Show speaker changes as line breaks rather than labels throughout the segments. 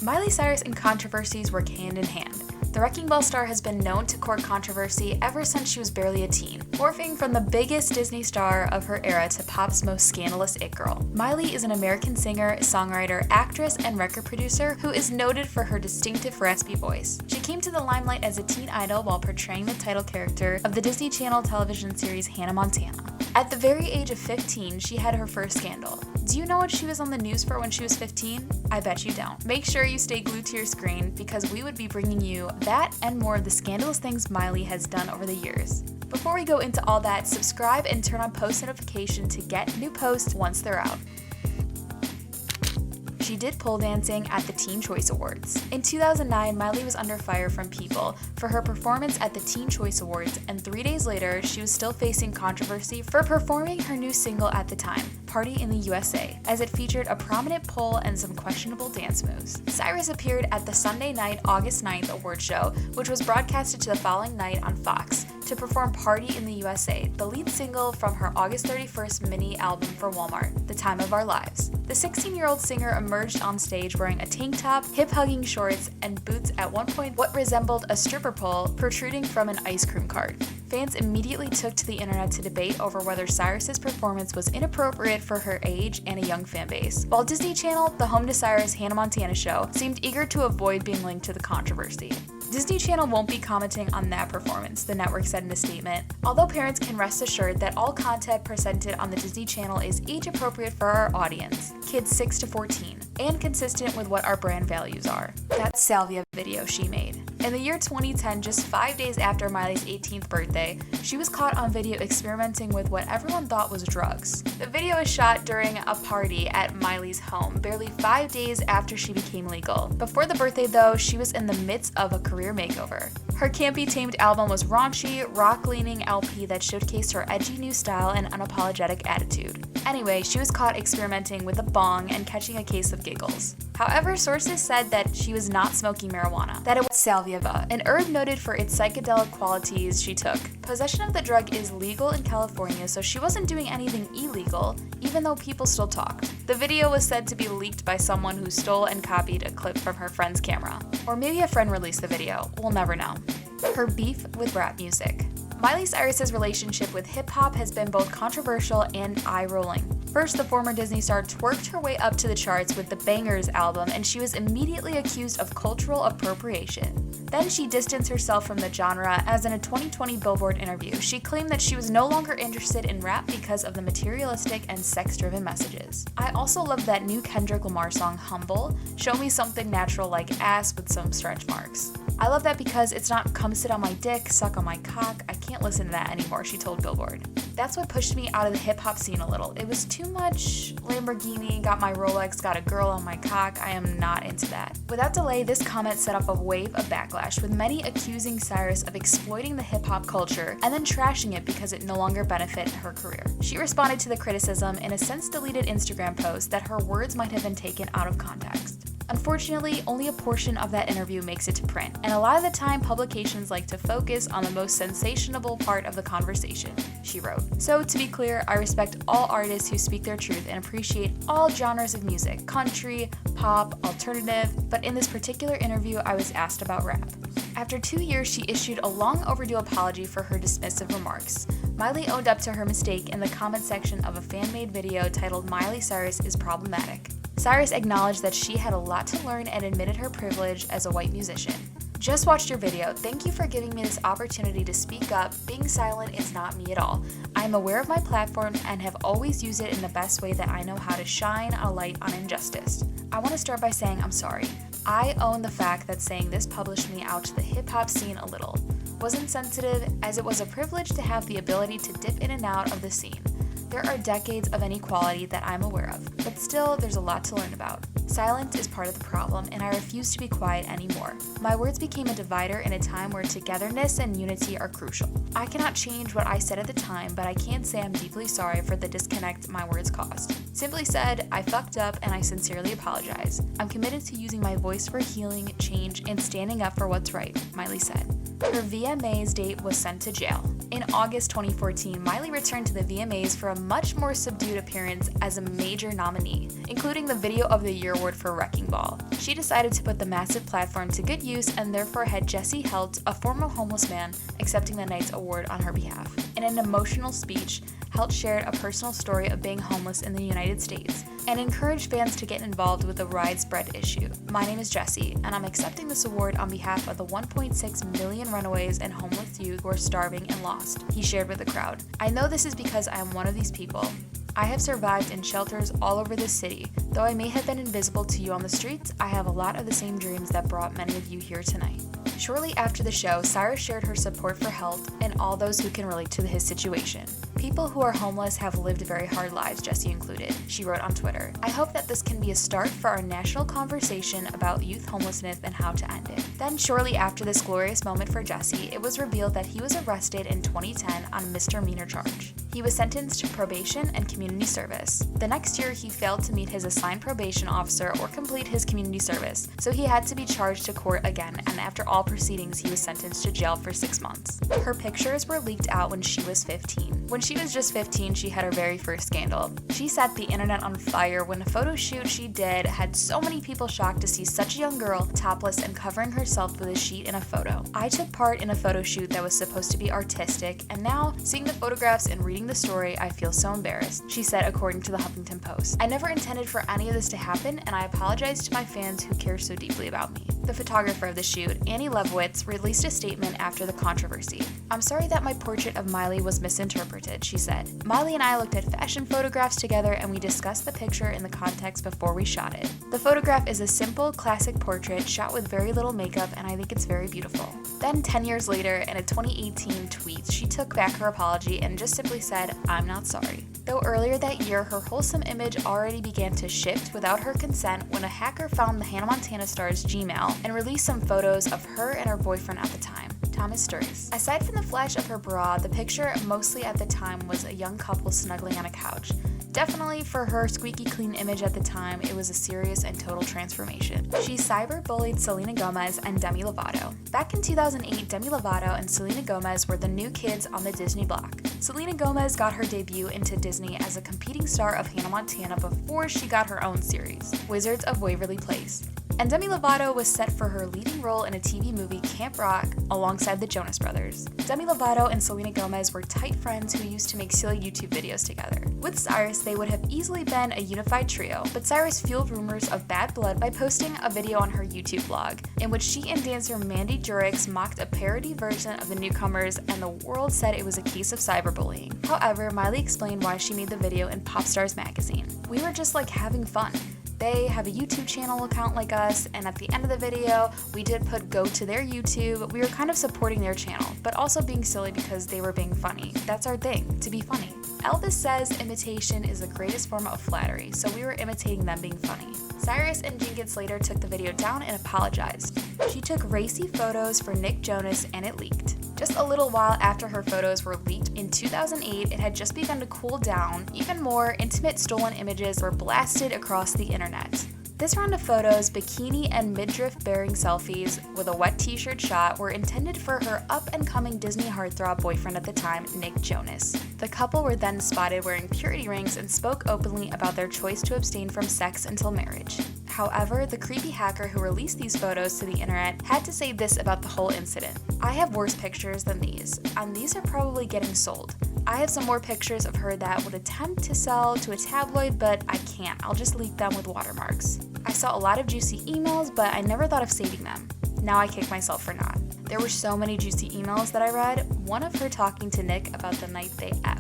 Miley Cyrus and controversies work hand in hand. The Wrecking Ball star has been known to court controversy ever since she was barely a teen, morphing from the biggest Disney star of her era to pop's most scandalous it girl. Miley is an American singer, songwriter, actress, and record producer who is noted for her distinctive raspy voice. She came to the limelight as a teen idol while portraying the title character of the Disney Channel television series Hannah Montana. At the very age of 15, she had her first scandal. Do you know what she was on the news for when she was 15? I bet you don't. Make sure you stay glued to your screen because we would be bringing you that and more of the scandalous things Miley has done over the years. Before we go into all that, subscribe and turn on post notification to get new posts once they're out. She did pole dancing at the Teen Choice Awards. In 2009, Miley was under fire from People for her performance at the Teen Choice Awards, and 3 days later, she was still facing controversy for performing her new single at the time, Party in the U.S.A., as it featured a prominent pole and some questionable dance moves. Cyrus appeared at the Sunday night, August 9th award show, which was broadcasted to the following night on Fox, to perform Party in the U.S.A., the lead single from her August 31st mini album for Walmart, The Time of Our Lives. The 16-year-old singer emerged on stage wearing a tank top, hip-hugging shorts, and boots at one point what resembled a stripper pole protruding from an ice cream cart. Fans immediately took to the internet to debate over whether Cyrus's performance was inappropriate for her age and a young fan base, while Disney Channel, the home to Cyrus' Hannah Montana show, seemed eager to avoid being linked to the controversy. Disney Channel won't be commenting on that performance, the network said in a statement. Although parents can rest assured that all content presented on the Disney Channel is age appropriate for our audience, kids 6 to 14, and consistent with what our brand values are. That salvia video she made. In the year 2010, just 5 days after Miley's 18th birthday, she was caught on video experimenting with what everyone thought was drugs. The video is shot during a party at Miley's home, barely 5 days after she became legal. Before the birthday though, she was in the midst of a career makeover. Her Can't Be Tamed album was raunchy, rock-leaning LP that showcased her edgy new style and unapologetic attitude. Anyway, she was caught experimenting with a bong and catching a case of giggles. However, sources said that she was not smoking marijuana, that it was salvia, an herb noted for its psychedelic qualities she took. Possession of the drug is legal in California, so she wasn't doing anything illegal, even though people still talked. The video was said to be leaked by someone who stole and copied a clip from her friend's camera. Or maybe a friend released the video, we'll never know. Her beef with rap music. Miley Cyrus's relationship with hip-hop has been both controversial and eye-rolling. First, the former Disney star twerked her way up to the charts with the Bangers album, and she was immediately accused of cultural appropriation. Then she distanced herself from the genre, as in a 2020 Billboard interview, she claimed that she was no longer interested in rap because of the materialistic and sex-driven messages. I also love that new Kendrick Lamar song, Humble, show me something natural like ass with some stretch marks. I love that because it's not come sit on my dick, suck on my cock, I can't listen to that anymore, she told Billboard. That's what pushed me out of the hip-hop scene a little. It was too much Lamborghini, got my Rolex, got a girl on my cock. I am not into that. Without delay, this comment set up a wave of backlash, with many accusing Cyrus of exploiting the hip-hop culture and then trashing it because it no longer benefited her career. She responded to the criticism in a since-deleted Instagram post that her words might have been taken out of context. Unfortunately, only a portion of that interview makes it to print, and a lot of the time publications like to focus on the most sensational part of the conversation, she wrote. So, to be clear, I respect all artists who speak their truth and appreciate all genres of music, country, pop, alternative, but in this particular interview, I was asked about rap. After 2 years, she issued a long overdue apology for her dismissive remarks. Miley owned up to her mistake in the comment section of a fan-made video titled Miley Cyrus is Problematic. Cyrus acknowledged that she had a lot to learn and admitted her privilege as a white musician. Just watched your video. Thank you for giving me this opportunity to speak up. Being silent is not me at all. I am aware of my platform and have always used it in the best way that I know how to shine a light on injustice. I want to start by saying I'm sorry. I own the fact that saying this published me out to the hip-hop scene a little. Wasn't sensitive, as it was a privilege to have the ability to dip in and out of the scene. There are decades of inequality that I'm aware of, but still there's a lot to learn about. Silence is part of the problem, and I refuse to be quiet anymore. My words became a divider in a time where togetherness and unity are crucial. I cannot change what I said at the time, but I can say I'm deeply sorry for the disconnect my words caused. Simply said, I fucked up and I sincerely apologize. I'm committed to using my voice for healing, change, and standing up for what's right, Miley said. Her VMAs date was sent to jail. In August 2014, Miley returned to the VMAs for a much more subdued appearance as a major nominee, including the Video of the Year award for Wrecking Ball. She decided to put the massive platform to good use and therefore had Jesse Helt, a former homeless man, accepting the night's award on her behalf. In an emotional speech, Helt shared a personal story of being homeless in the United States and encouraged fans to get involved with the widespread issue. "My name is Jesse, and I'm accepting this award on behalf of the 1.6 million runaways and homeless youth who are starving and lost," he shared with the crowd. "I know this is because I am one of these people. I have survived in shelters all over this city. Though I may have been invisible to you on the streets, I have a lot of the same dreams that brought many of you here tonight." Shortly after the show, Cyrus shared her support for Helt and all those who can relate to his situation. "People who are homeless have lived very hard lives," Jesse included. She wrote on Twitter, "I hope that this can be a start for our national conversation about youth homelessness and how to end it." Then shortly after this glorious moment for Jesse, it was revealed that he was arrested in 2010 on a misdemeanor charge. He was sentenced to probation and community service. The next year, he failed to meet his assigned probation officer or complete his community service, so he had to be charged to court again, and after all proceedings, he was sentenced to jail for 6 months. Her pictures were leaked out when she was 15. When she was just 15, she had her very first scandal. She set the internet on fire when a photo shoot she did had so many people shocked to see such a young girl topless and covering herself with a sheet in a photo. "I took part in a photo shoot that was supposed to be artistic, and now, seeing the photographs and reading the story, I feel so embarrassed," she said according to the Huffington Post. "I never intended for any of this to happen, and I apologize to my fans who care so deeply about me." The photographer of the shoot, Annie Leibovitz, released a statement after the controversy. "I'm sorry that my portrait of Miley was misinterpreted," she said. "Miley and I looked at fashion photographs together and we discussed the picture in the context before we shot it. The photograph is a simple, classic portrait shot with very little makeup, and I think it's very beautiful." Then 10 years later, in a 2018 tweet, she took back her apology and just simply said, "I'm not sorry." Though earlier that year, her wholesome image already began to shift without her consent when a hacker found the Hannah Montana star's Gmail and released some photos of her and her boyfriend at the time, Thomas Sturgis. Aside from the flash of her bra, the picture mostly at the time was a young couple snuggling on a couch. Definitely for her squeaky clean image at the time, it was a serious and total transformation. She cyberbullied Selena Gomez and Demi Lovato. Back in 2008, Demi Lovato and Selena Gomez were the new kids on the Disney block. Selena Gomez got her debut into Disney as a competing star of Hannah Montana before she got her own series, Wizards of Waverly Place. And Demi Lovato was set for her leading role in a TV movie, Camp Rock, alongside the Jonas Brothers. Demi Lovato and Selena Gomez were tight friends who used to make silly YouTube videos together. With Cyrus, they would have easily been a unified trio, but Cyrus fueled rumors of bad blood by posting a video on her YouTube blog, in which she and dancer Mandy Jurix mocked a parody version of the newcomers, and the world said it was a case of cyberbullying. However, Miley explained why she made the video in Popstars magazine. "We were just like having fun. They have a YouTube channel account like us, and at the end of the video, we did put go to their YouTube. We were kind of supporting their channel, but also being silly because they were being funny. That's our thing, to be funny." Elvis says imitation is the greatest form of flattery, so we were imitating them being funny. Cyrus and Jenkins Slater took the video down and apologized. She took racy photos for Nick Jonas and it leaked. Just a little while after her photos were leaked in 2008, it had just begun to cool down. Even more intimate stolen images were blasted across the internet. This round of photos, bikini and midriff bearing selfies with a wet t-shirt shot, were intended for her up-and-coming Disney heartthrob boyfriend at the time, Nick Jonas. The couple were then spotted wearing purity rings and spoke openly about their choice to abstain from sex until marriage. However, the creepy hacker who released these photos to the internet had to say this about the whole incident. "I have worse pictures than these, and these are probably getting sold. I have some more pictures of her that would attempt to sell to a tabloid, but I can't. I'll just leak them with watermarks. I saw a lot of juicy emails, but I never thought of saving them. Now I kick myself for not." There were so many juicy emails that I read, one of her talking to Nick about the night they F.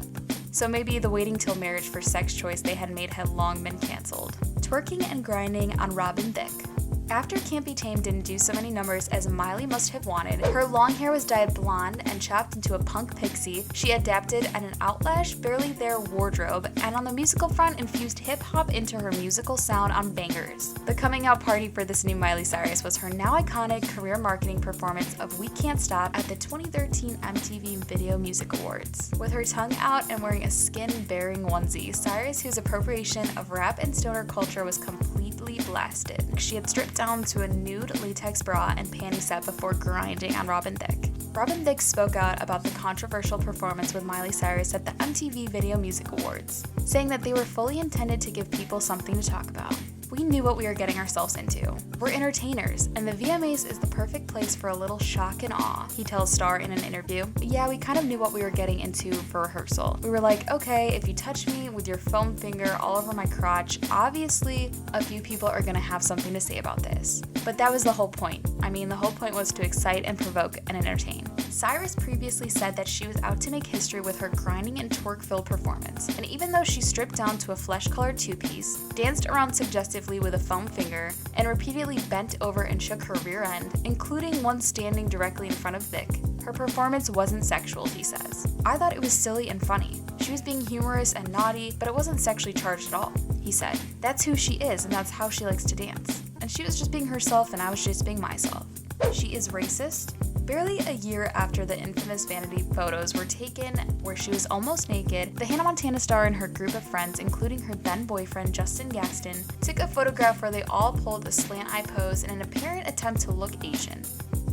So maybe the waiting till marriage for sex choice they had made had long been cancelled. Twerking and grinding on Robin Thicke. After Can't Be Tamed didn't do so many numbers as Miley must have wanted, her long hair was dyed blonde and chopped into a punk pixie. She adapted an outlash, barely there wardrobe, and on the musical front infused hip-hop into her musical sound on bangers. The coming out party for this new Miley Cyrus was her now iconic career marketing performance of We Can't Stop at the 2013 MTV Video Music Awards. With her tongue out and wearing a skin-bearing onesie, Cyrus, whose appropriation of rap and stoner culture was completely blasted. She had stripped down to a nude latex bra and panty set before grinding on Robin Thicke. Robin Thicke spoke out about the controversial performance with Miley Cyrus at the MTV Video Music Awards, saying that they were fully intended to give people something to talk about. We knew what we were getting ourselves into. We're entertainers, and the VMAs is the perfect place for a little shock and awe, he tells Star in an interview. But yeah, we kind of knew what we were getting into for rehearsal. We were like, okay, if you touch me with your foam finger all over my crotch, obviously a few people are gonna have something to say about this. But that was the whole point. I mean, the whole point was to excite and provoke and entertain. Cyrus previously said that she was out to make history with her grinding and twerk-filled performance, and even though she stripped down to a flesh-colored two-piece, danced around suggestively with a foam finger, and repeatedly bent over and shook her rear end, including one standing directly in front of Thicke, her performance wasn't sexual, he says. I thought it was silly and funny. She was being humorous and naughty, but it wasn't sexually charged at all, he said. That's who she is, and that's how she likes to dance. And she was just being herself, and I was just being myself. She is racist. Barely a year after the infamous vanity photos were taken where she was almost naked, the Hannah Montana star and her group of friends, including her then boyfriend Justin Gaston, took a photograph where they all pulled a slant-eye pose in an apparent attempt to look Asian.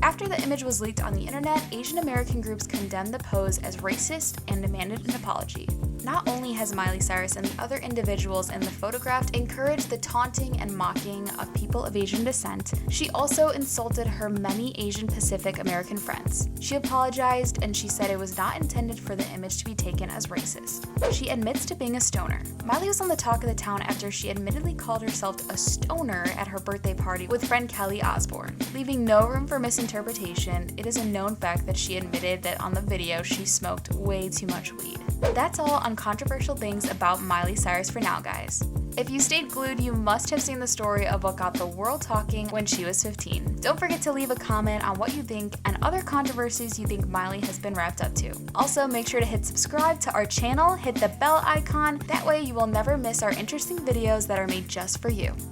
After the image was leaked on the internet, Asian American groups condemned the pose as racist and demanded an apology. Not only has Miley Cyrus and the other individuals in the photograph encouraged the taunting and mocking of people of Asian descent, she also insulted her many Asian Pacific American friends. She apologized, and she said it was not intended for the image to be taken as racist. She admits to being a stoner. Miley was on the talk of the town after she admittedly called herself a stoner at her birthday party with friend Kelly Osbourne. Leaving no room for misinterpretation, it is a known fact that she admitted that on the video she smoked way too much weed. That's all on controversial things about Miley Cyrus for now, guys. If you stayed glued, you must have seen the story of what got the world talking when she was 15. Don't forget to leave a comment on what you think and other controversies you think Miley has been wrapped up to. Also, make sure to hit subscribe to our channel, hit the bell icon, that way you will never miss our interesting videos that are made just for you.